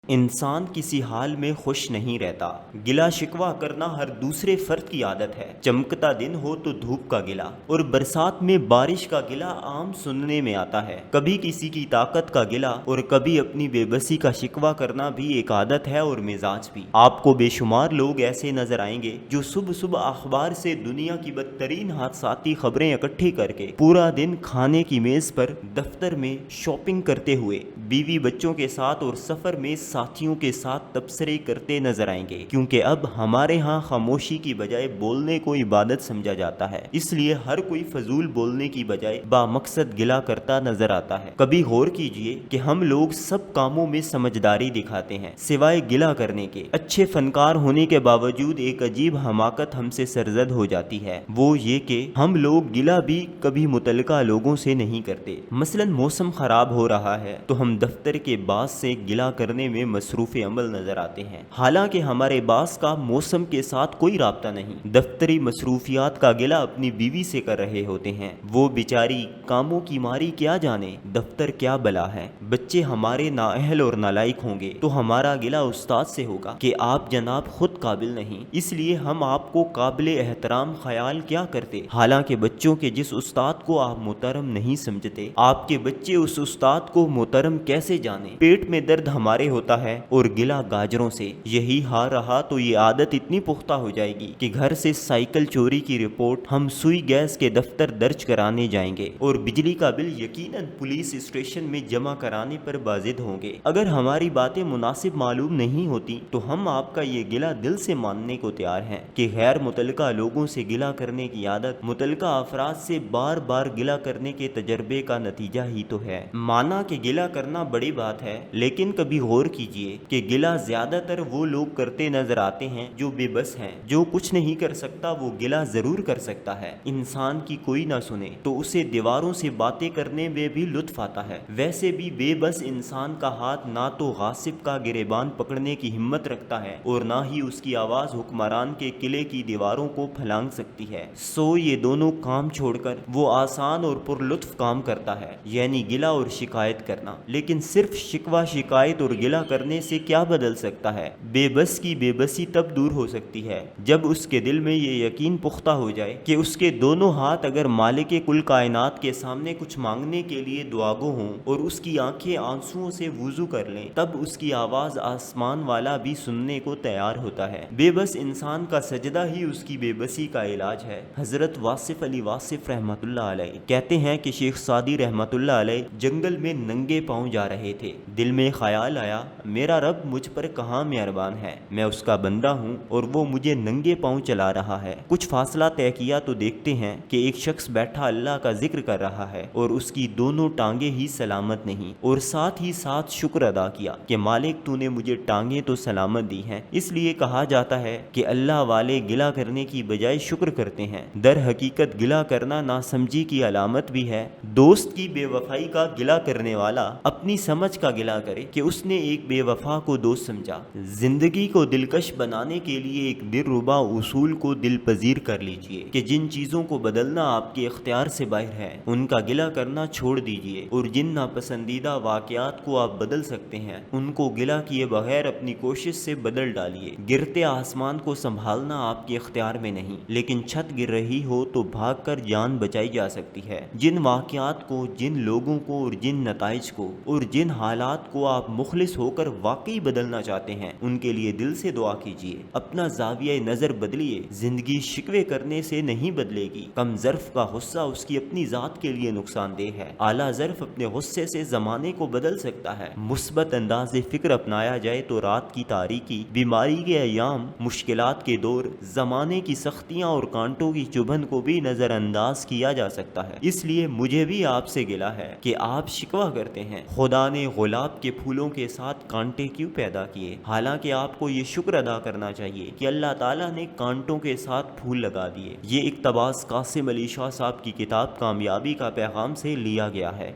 انسان کسی حال میں خوش نہیں رہتا۔ گلا شکوہ کرنا ہر دوسرے فرد کی عادت ہے۔ چمکتا دن ہو تو دھوپ کا گلا اور برسات میں بارش کا گلا عام سننے میں آتا ہے۔ کبھی کسی کی طاقت کا گلا اور کبھی اپنی بے بسی کا شکوہ کرنا بھی ایک عادت ہے اور مزاج بھی۔ آپ کو بے شمار لوگ ایسے نظر آئیں گے جو صبح صبح اخبار سے دنیا کی بدترین حادثاتی خبریں اکٹھی کر کے پورا دن کھانے کی میز پر، دفتر میں، شاپنگ کرتے ہوئے، بیوی بچوں کے ساتھ اور سفر میں ساتھیوں کے ساتھ تبصرے کرتے نظر آئیں گے، کیونکہ اب ہمارے ہاں خاموشی کی بجائے بولنے کو عبادت سمجھا جاتا ہے۔ اس لیے ہر کوئی فضول بولنے کی بجائے بامقصد گلا کرتا نظر آتا ہے۔ کبھی غور کیجئے کہ ہم لوگ سب کاموں میں سمجھداری دکھاتے ہیں سوائے گلا کرنے کے۔ اچھے فنکار ہونے کے باوجود ایک عجیب حماقت ہم سے سرزد ہو جاتی ہے، وہ یہ کہ ہم لوگ گلا بھی کبھی متعلقہ لوگوں سے نہیں کرتے۔ مثلا موسم خراب ہو رہا ہے تو ہم دفتر کے باس سے گلا کرنے میں مصروف عمل نظر آتے ہیں، حالانکہ ہمارے باس کا موسم کے ساتھ کوئی رابطہ نہیں۔ دفتری مصروفیات کا گلا اپنی بیوی سے کر رہے ہوتے ہیں، وہ بیچاری کاموں کی ماری کیا جانے دفتر کیا بلا ہے۔ بچے ہمارے نااہل اور نالائق ہوں گے تو ہمارا گلا استاد سے ہوگا کہ آپ جناب خود قابل نہیں، اس لیے ہم آپ کو قابل احترام خیال کیا کرتے، حالانکہ بچوں کے جس استاد کو آپ محترم نہیں سمجھتے، آپ کے بچے اس استاد کو محترم کیسے جانے۔ پیٹ میں درد ہمارے ہوتا ہے اور گلا گاجروں سے۔ یہی حال رہا تو یہ عادت اتنی پختہ ہو جائے گی کہ گھر سے سائیکل چوری کی رپورٹ ہم سوئی گیس کے دفتر درج کرانے جائیں گے اور بجلی کا بل یقیناً پولیس اسٹیشن میں جمع کرانے پر بازد ہوں گے۔ اگر ہماری باتیں مناسب معلوم نہیں ہوتی تو ہم آپ کا یہ گلا دل سے ماننے کو تیار ہیں کہ غیر متعلقہ لوگوں سے گلا کرنے کی عادت متعلقہ افراد سے بار بار گلا کرنے کے تجربے کا نتیجہ ہی تو ہے۔ مانا کہ گلا کرنا بڑی بات ہے، لیکن کبھی غور کیجئے کہ گلا زیادہ تر وہ لوگ کرتے نظر آتے ہیں جو بے بس ہیں۔ جو کچھ نہیں کر سکتا وہ گلا ضرور کر سکتا ہے۔ انسان کی کوئی نہ سنے تو اسے دیواروں سے باتیں کرنے میں بھی لطف آتا ہے۔ ویسے بھی بے بس انسان کا ہاتھ نہ تو غاصب کا گریبان پکڑنے کی ہمت رکھتا ہے اور نہ ہی اس کی آواز حکمران کے قلعے کی دیواروں کو پھلانگ سکتی ہے۔ سو یہ دونوں کام چھوڑ کر وہ آسان اور پر لطف کام کرتا ہے، یعنی گلا اور شکایت کرنا۔ لیکن صرف شکوہ شکایت اور گلا کرنے سے کیا بدل سکتا ہے؟ بے بس کی بے بسی تب دور ہو سکتی ہے جب اس کے دل میں یہ یقین پختہ ہو جائے کہ اس کے دونوں ہاتھ اگر مالک کل کائنات کے سامنے کچھ مانگنے کے لیے دعاگو ہوں اور اس کی آنکھیں آنسوؤں سے وضو کر لیں، تب اس کی آواز آسمان والا بھی سننے کو تیار ہوتا ہے۔ بے بس انسان کا سجدہ ہی اس کی بے بسی کا علاج ہے۔ حضرت واصف علی واصف رحمۃ اللہ علیہ کہتے ہیں کہ شیخ سعدی رحمۃ اللہ علیہ جنگل میں ننگے پاؤں جا رہے تھے۔ دل میں خیال آیا، میرا رب مجھ پر کہاں مہربان ہے، میں اس کا بندہ ہوں اور وہ مجھے ننگے پاؤں چلا رہا ہے۔ کچھ فاصلہ طے کیا تو دیکھتے ہیں کہ ایک شخص بیٹھا اللہ کا ذکر کر رہا ہے اور اس کی دونوں ٹانگیں ہی سلامت نہیں، اور ساتھ ہی ساتھ شکر ادا کیا کہ مالک تو نے مجھے ٹانگیں تو سلامت دی ہیں۔ اس لیے کہا جاتا ہے کہ اللہ والے گلا کرنے کی بجائے شکر کرتے ہیں۔ در حقیقت گلا کرنا ناسمجھی کی علامت بھی ہے۔ دوست کی بے وفائی کا گلا کرنے والا اپنی سمجھ کا گلا کرے کہ اس نے ایک بے وفا کو دوست سمجھا۔ زندگی کو دلکش بنانے کے لیے ایک دلربا اصول کو دل پذیر کر لیجئے کہ جن چیزوں کو بدلنا آپ کے اختیار سے باہر ہے ان کا گلا کرنا چھوڑ دیجئے، اور جن ناپسندیدہ واقعات کو آپ بدل سکتے ہیں ان کو گلا کیے بغیر اپنی کوشش سے بدل ڈالیے۔ گرتے آسمان کو سنبھالنا آپ کے اختیار میں نہیں، لیکن چھت گر رہی ہو تو بھاگ کر جان بچائی جا سکتی ہے۔ جن واقعات کو، جن لوگوں کو اور جن نتائج کو اور جن حالات کو آپ مخلص ہو کر واقعی بدلنا چاہتے ہیں ان کے لیے دل سے دعا کیجیے۔ اپنا زاویہ نظر بدلیے۔ زندگی شکوے کرنے سے نہیں بدلے گی۔ کم ظرف کا غصہ اس کی اپنی ذات کے لیے نقصان دہ ہے۔ اعلیٰ ظرف اپنے غصے سے زمانے کو بدل سکتا ہے۔ مثبت انداز فکر اپنایا جائے تو رات کی تاریکی، بیماری کے ایام، مشکلات کے دور، زمانے کی سختیاں اور کانٹوں کی چبھن کو بھی نظر انداز کیا جا سکتا ہے۔ اس لیے مجھے بھی آپ سے گلہ ہے کہ آپ شکوہ کرتے ہیں خدا نے گلاب کے پھولوں کے ساتھ کانٹے کیوں پیدا کیے، حالانکہ آپ کو یہ شکر ادا کرنا چاہیے کہ اللہ تعالیٰ نے کانٹوں کے ساتھ پھول لگا دیے۔ یہ اقتباس قاسم علی شاہ صاحب کی کتاب کامیابی کا پیغام سے لیا گیا ہے۔